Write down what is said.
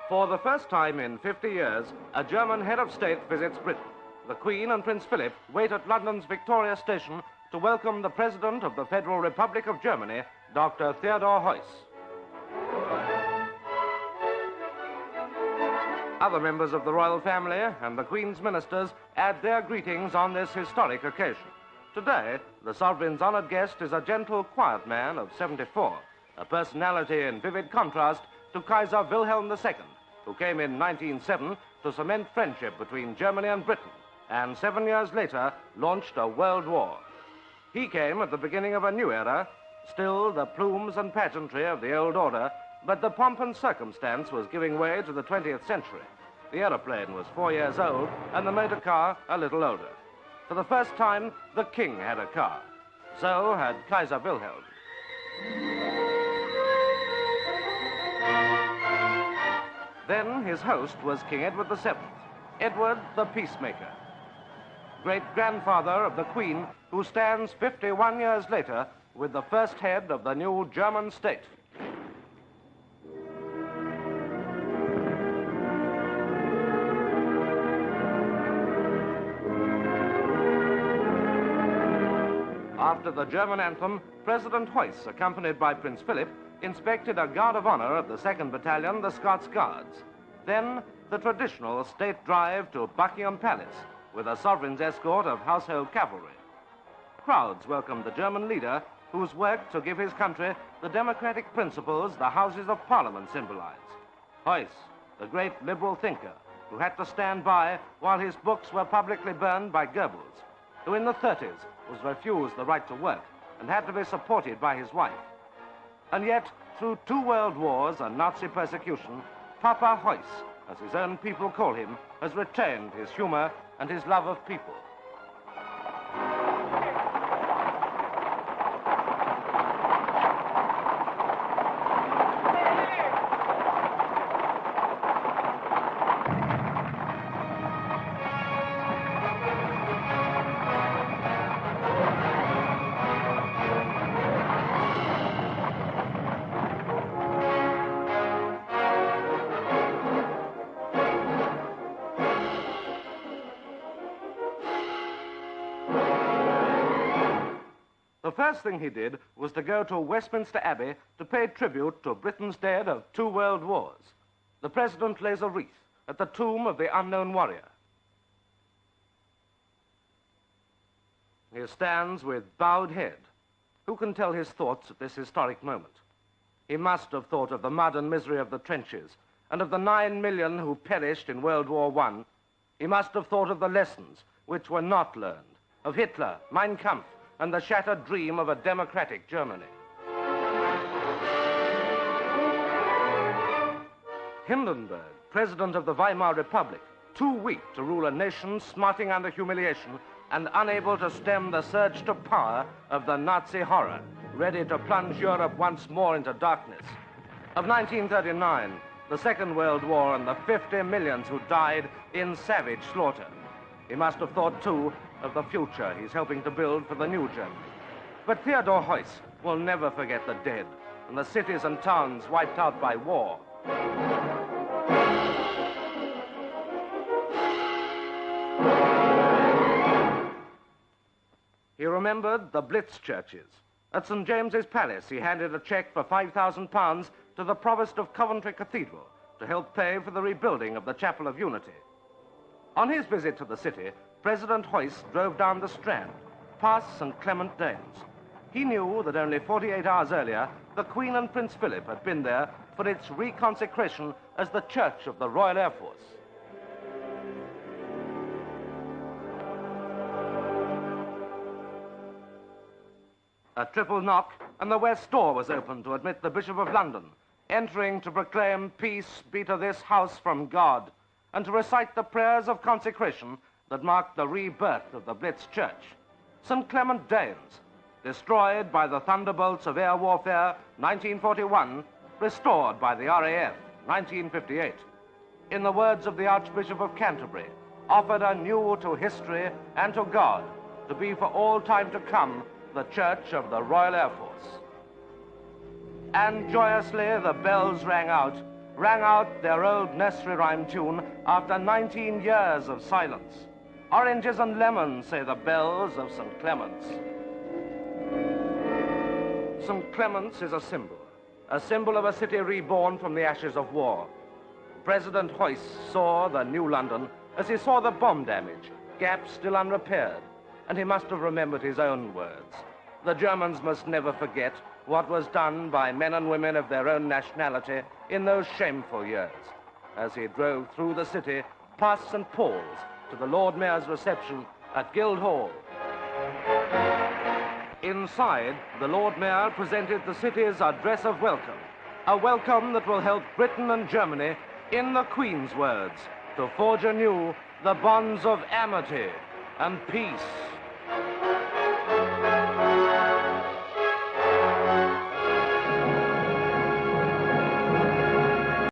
For the first time in 50 years, a German head of state visits Britain. The Queen and Prince Philip wait at London's Victoria Station to welcome the President of the Federal Republic of Germany, Dr. Theodore Heuss. Other members of the royal family and the Queen's ministers add their greetings on this historic occasion. Today, the sovereign's honored guest is a gentle, quiet man of 74, a personality in vivid contrast to Kaiser Wilhelm II, who came in 1907 to cement friendship between Germany and Britain, and 7 years later launched a world war. He came at the beginning of a new era, still the plumes and pageantry of the old order, but the pomp and circumstance was giving way to the 20th century. The aeroplane was 4 years old and the motor car a little older. For the first time, the king had a car. So had Kaiser Wilhelm. Then his host was King Edward VII, Edward the Peacemaker, great-grandfather of the Queen, who stands 51 years later with the first head of the new German state. After the German anthem, President Heuss, accompanied by Prince Philip, inspected a guard of honor of the 2nd Battalion, the Scots Guards. Then, the traditional state drive to Buckingham Palace, with a sovereign's escort of household cavalry. Crowds welcomed the German leader, whose work to give his country the democratic principles the Houses of Parliament symbolize. Heuss, the great liberal thinker, who had to stand by while his books were publicly burned by Goebbels, who in the 30s was refused the right to work and had to be supported by his wife. And yet, through 2 world wars and Nazi persecution, Papa Heuss, as his own people call him, has retained his humor and his love of people. The first thing he did was to go to Westminster Abbey to pay tribute to Britain's dead of 2 world wars. The president lays a wreath at the tomb of the unknown warrior. He stands with bowed head. Who can tell his thoughts at this historic moment? He must have thought of the mud and misery of the trenches and of the 9 million who perished in World War I. He must have thought of the lessons which were not learned, of Hitler, Mein Kampf, and the shattered dream of a democratic Germany. Hindenburg, president of the Weimar Republic, too weak to rule a nation smarting under humiliation and unable to stem the surge to power of the Nazi horror, ready to plunge Europe once more into darkness. Of 1939, the Second World War and the 50 millions who died in savage slaughter. He must have thought, too, of the future he's helping to build for the new Germany. But Theodore Heuss will never forget the dead and the cities and towns wiped out by war. He remembered the Blitz churches. At St. James's Palace, he handed a cheque for £5,000 to the Provost of Coventry Cathedral to help pay for the rebuilding of the Chapel of Unity. On his visit to the city, President Heuss drove down the Strand, past St. Clement Danes. He knew that only 48 hours earlier, the Queen and Prince Philip had been there for its reconsecration as the Church of the Royal Air Force. A triple knock, and the west door was opened to admit the Bishop of London, entering to proclaim peace be to this house from God, and to recite the prayers of consecration that marked the rebirth of the Blitz Church. St. Clement Danes, destroyed by the thunderbolts of air warfare, 1941, restored by the RAF, 1958. In the words of the Archbishop of Canterbury, offered anew to history and to God, to be for all time to come the Church of the Royal Air Force. And joyously the bells rang out, rang out their old nursery rhyme tune after 19 years of silence. Oranges and lemons, say the bells of St. Clement's. St. Clement's is a symbol of a city reborn from the ashes of war. President Heuss saw the new London as he saw the bomb damage, gaps still unrepaired, and he must have remembered his own words. The Germans must never forget what was done by men and women of their own nationality in those shameful years, as he drove through the city past St. Paul's to the Lord Mayor's reception at Guildhall. Inside, the Lord Mayor presented the city's address of welcome, a welcome that will help Britain and Germany, in the Queen's words, to forge anew the bonds of amity and peace.